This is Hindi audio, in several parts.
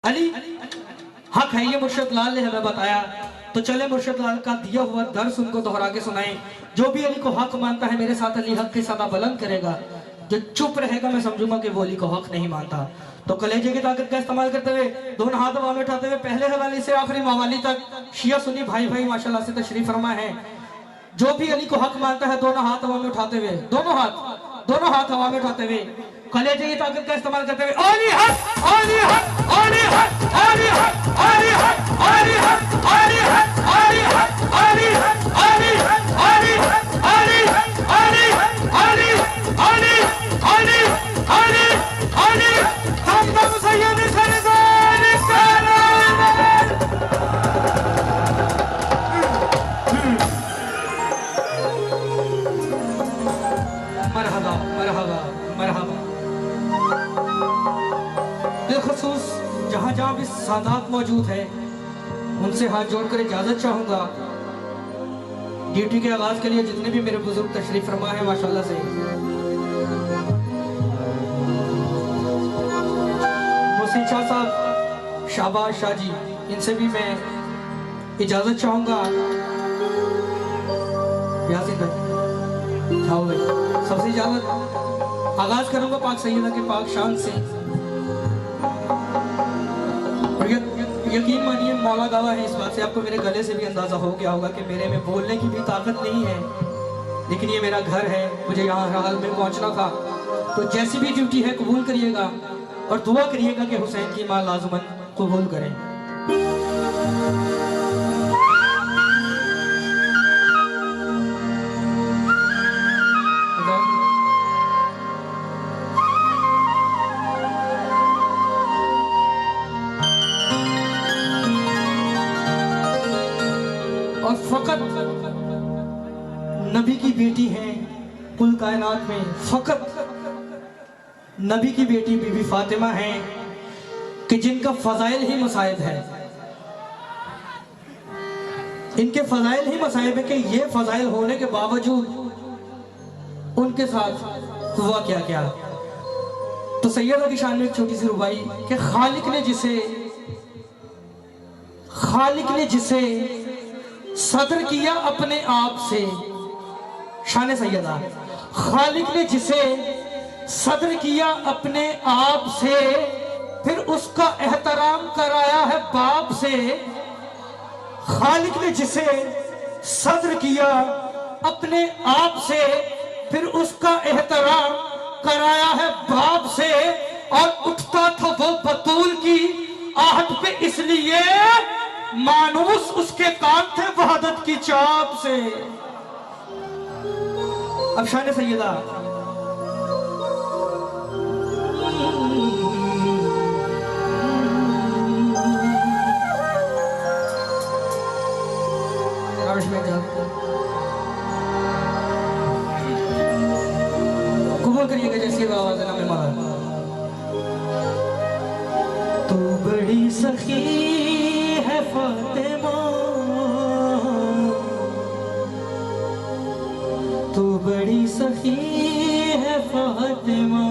अली हक है, ये मुर्शद लाल ने हमें बताया। तो चले मुर्शद लाल का दिया हुआ दर्स उनको दोहरा के सुनाएं। जो भी अली को हक मानता है मेरे साथ अली हक की सदा बुलंद करेगा। जो चुप रहेगा मैं समझूंगा कि वो अली को हक नहीं मानता। तो कलेजे की ताकत का इस्तेमाल करते हुए दोनों हाथ हवा में उठाते हुए पहले हवाले से आखिरी मवाली तक शिया सुन्नी भाई भाई माशाल्लाह से तशरीफ फरमा है। जो भी अली को हक मानता है दोनों हाथ हवा में उठाते हुए दोनों हाथ हवा में उठाते हुए कलेजे की ताकत का इस्तेमाल करते हुए अली हक अली हक अली हक अली हक अली हक अली हक अली हक अली हक अली हक अली हक अली हक अली हक अली हक अली अली अली अली अली हम सैयद सरदार मरहबा मरहबा मरहबा। बिलखसूस जहां जहां भी सादात मौजूद है उनसे हाथ जोड़कर इजाजत चाहूंगा। ड्यूटी के आगाज के लिए जितने भी मेरे बुजुर्ग तशरीफ फरमा है माशाल्लाह से मुहसिन शाह साहब, शाहबाज शाह जी, इनसे भी मैं इजाजत चाहूंगा। यासीन भाई जाओ भाई, सबसे इजाजत आगाज करूंगा पाक सैयदा के पाक शान से। यकीन मानिए मौला गवाह है इस बात से, आपको मेरे गले से भी अंदाजा हो गया होगा कि मेरे में बोलने की भी ताकत नहीं है, लेकिन ये मेरा घर है, मुझे यहाँ हाल में पहुंचना था। तो जैसी भी ड्यूटी है कबूल करिएगा और दुआ करिएगा कि हुसैन की मां लाजुमन कबूल करें। और फकत नबी की बेटी है कुल कायनात में, फकत नबी की बेटी बीबी फातिमा है कि जिनका फजाइल ही मसाइब है। इनके फजाइल ही मसाइब है कि ये फजाइल होने के बावजूद उनके साथ हुआ क्या क्या। तो सैयदा की शान में एक छोटी सी रुबाई कि खालिक ने जिसे सदर किया अपने आप से, शान सैयदा, खालिक ने जिसे सदर किया अपने आप से फिर उसका एहतराम कराया है बाप से। खालिक ने जिसे सदर किया अपने आप से फिर उसका एहतराम कराया है बाप से। और उठता था वो बतूल की आहट पे इसलिए मानूस उसके कान थे वहदत की चाप से। अब शान सैयदा कबूल करिएगा जैसी आवाज है ना मारा। तू बड़ी सखी है फातिमा, तू बड़ी सखी है फातिमा।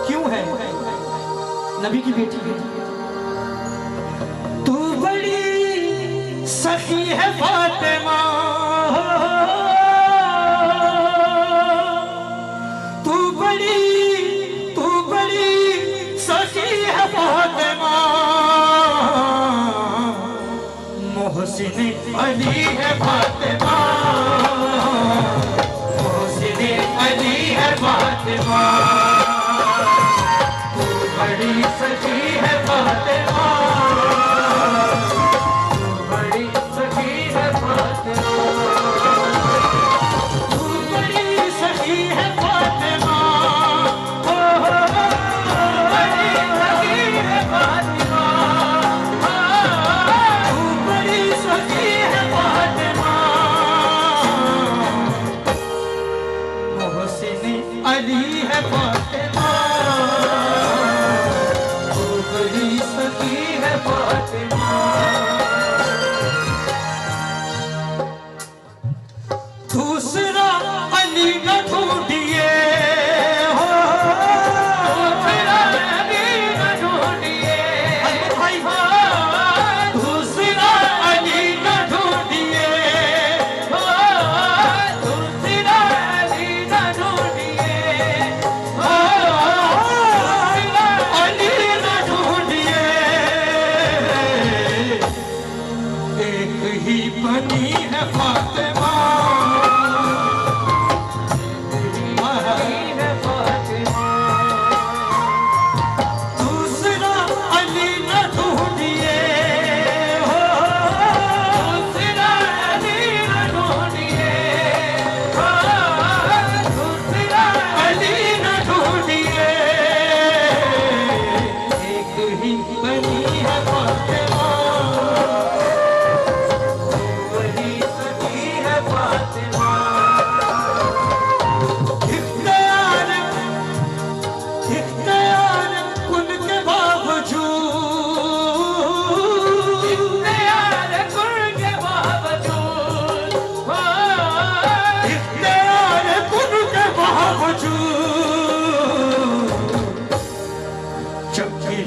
क्यों है? नबी की बेटी है। तू बड़ी सखी है फातिमा, तू बड़ी सखी है फातिमा। मोहसिन अली है फातिमा, मोहसिन अली है फातिमा। तू बड़ी सखी है फातिमा, तू बड़ी सखी है फातिमा। तू बड़ी सखी है फातिमा, बड़ी सखी है फातिमा। तू बड़ी सखी है फातिमा। मोहसिन अली है फातिमा, तू बड़ी सखी है फातिमा। दूसरा अली न ढूंढिए हो, दूसरा अली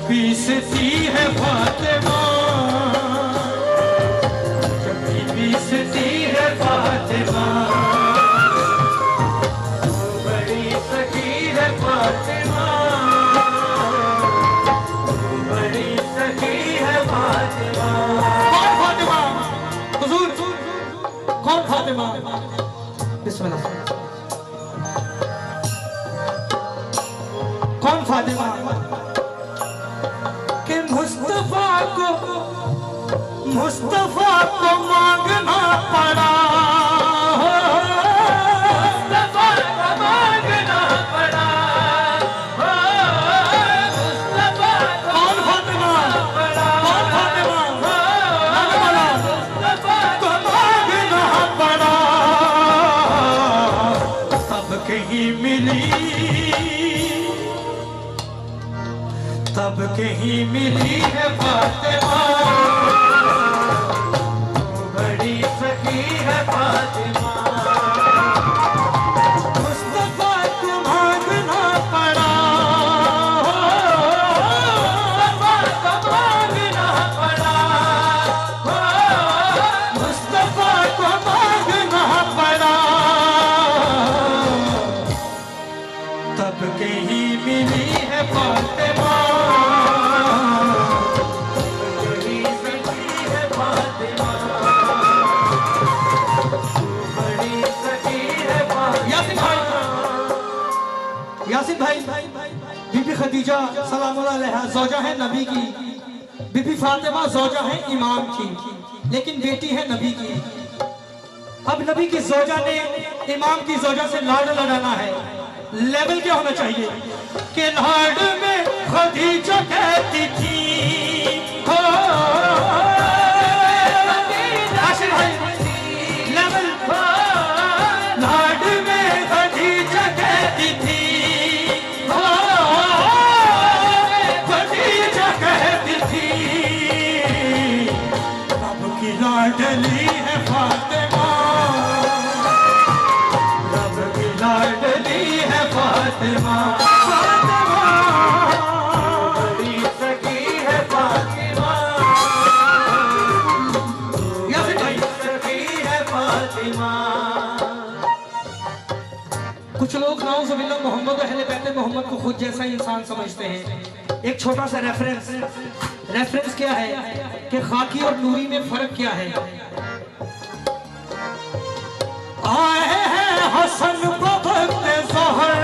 पीसती है फातिमा, जबकि पीसती है फातिमा, बड़ी सखी है फातिमा, बड़ी सखी है फातिमा। कौन फातिमा? हुजूर कौन फातिमा? बिस्मिल्लाह। कौन फातिमा? मुस्तफा को मांगना पड़ा, मुस्तफा को मांगना पड़ा, मुस्तफा कौन फातिमा? कौन फातिमा? मुस्तफा को मांगना पड़ा, तब कहीं मिली, तब कहीं मिली है फातिमा, यासिन भाई, बीबी खदीजा सलामुल्लाह अलैहा ज़ौजा है नबी की, बीबी फातिमा ज़ौजा है इमाम की, लेकिन बेटी है नबी की। अब नबी की ज़ौजा ने इमाम की ज़ौजा से लाड़ लड़ाना है, लेवल क्या होना चाहिए कि लाड़ में खदीजा कहती थी, लेवल लाड़ में खदीजा कहती थी, लाडली है फातिमा, रब की लाडली है फातिमा, फातिमा बड़ी सखी है फातिमा, बड़ी सखी है फातिमा। कुछ लोग नाउज़ुबिल्लाह मोहम्मद अहले बैत मोहम्मद को खुद जैसा इंसान समझते हैं। एक छोटा सा रेफरेंस क्या है कि खाकी और नूरी में फर्क क्या है। आए हैं हसन बबते ज़हर,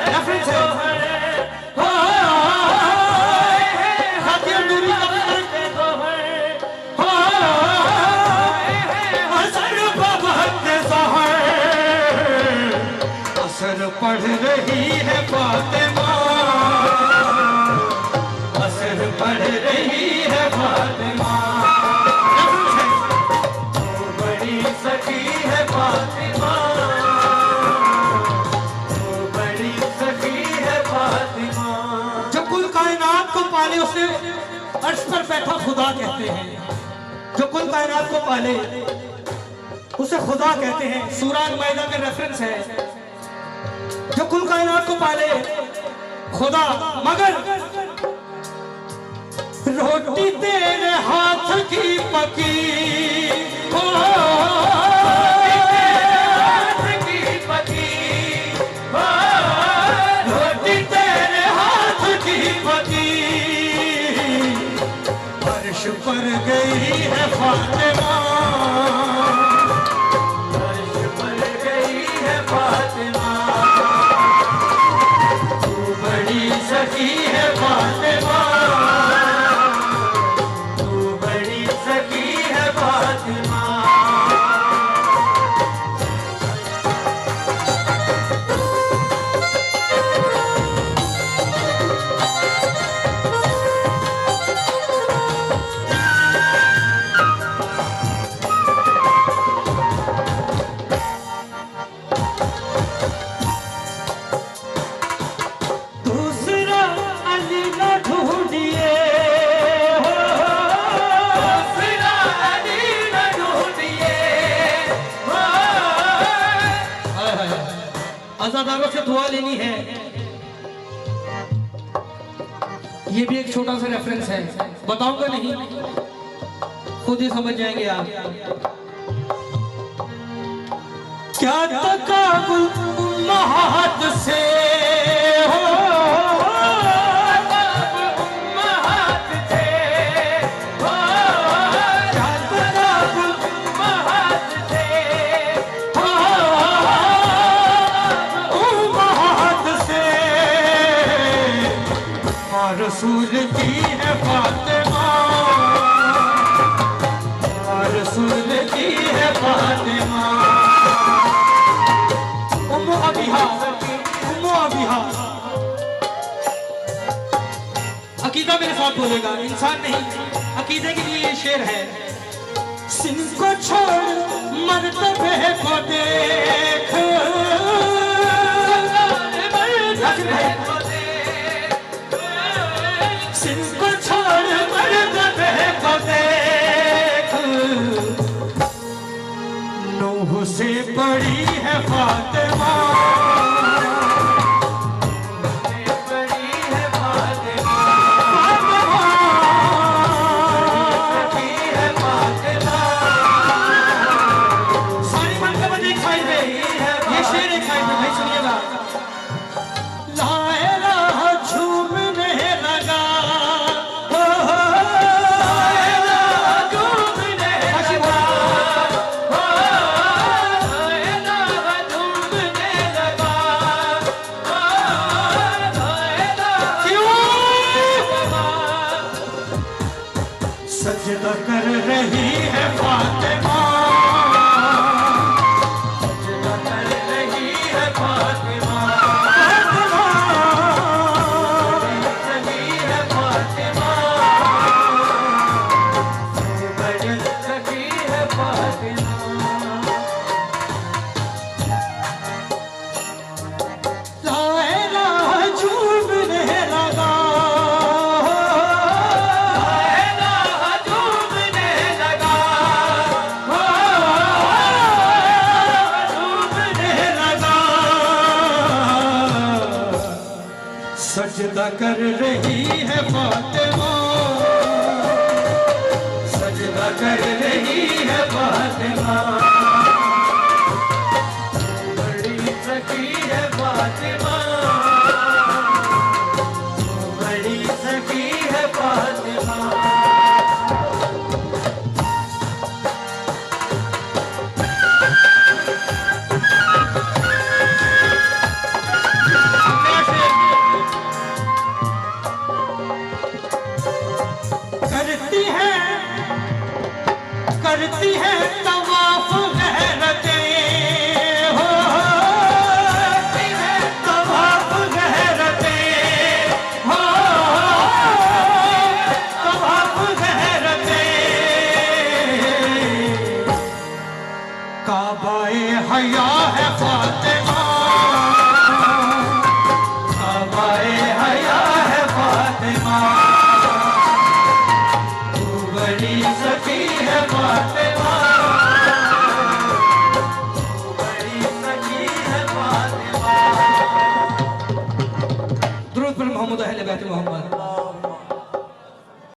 रेफरेंस है खाकी और नूरी का हसन बबते ज़हर, असर पढ़ रही है फातिमा, असर पढ़ रही है फातिमा, वो बड़ी सखी है फातिमा, वो बड़ी सखी है फातिमा। जो कुल कायनात को पाले उसे अर्श पर बैठा खुदा कहते हैं, जो कुल कायनात को पाले उसे खुदा कहते हैं। सूरह अल-माइदा का रेफरेंस है, जो कुल कायनात को पाले खुदा, मगर रोटी तेरे हाथ की पकी हो, फातिमा, अर्श पर गई है फातिमा, तू बड़ी सखी है फातिमा, तू बड़ी सखी है फातिमा। दूसरा अली न ढूंढिए, दूसरा अली न ढूंढिए। अज़ादारों से दुआ लेनी है। ये भी एक छोटा सा रेफरेंस है, बताऊंगा नहीं, खुद ही समझ जाएंगे आप। क्या तकाबुल उम्महात से हो, उम्महात से हो, क्या तकाबुल उम्महात से हो, उम्महात से। माँ रसूल की है फातिमा, माँ रसूल की है फातिमा। उम्मो अबीहा, उम्मो अबीहा। अकीदा मेरे साथ बोलेगा, इंसान नहीं, अकीदे के लिए ये शेर है। सिन को छोड़ मर्तबे को देख, सिन को छोड़ मर्तबे को देख। नूह से बड़ी है फातिमा, से बड़ी है फातिमा, सखी है फातिमा। सारी मरतबा एक साइड पे, ये शेर एक साइड पे, भाई सुनिएगा। लायरा झूमने लगा, लायरा झूमने लगा, लायरा झूमने लगा, लायरा सजदा कर रही है फातिमा, सजदा कर रही है फातिमा, सही है फातिमा, बड़ी सखी है फातिमा। लायरा झूमने लगा, लायरा झूमने लगा, झूमने लगा। सजदा कर रही है फातिमा, सजदा कर रही है फातिमा, बड़ी सखी है फातिमा, बड़ी सखी है फातिमा। करती है तवाफ गहरतें हो, करती है तवाफ गहरतें हो, तवाफ गहरतें। काबाए हया है फातिमा, काबाए हया है फातिमा, तू बड़ी सखी है फातिमा, बड़ी सखी है फातिमा। दुरूद पर मोहम्मद अहले बैत मोहम्मद।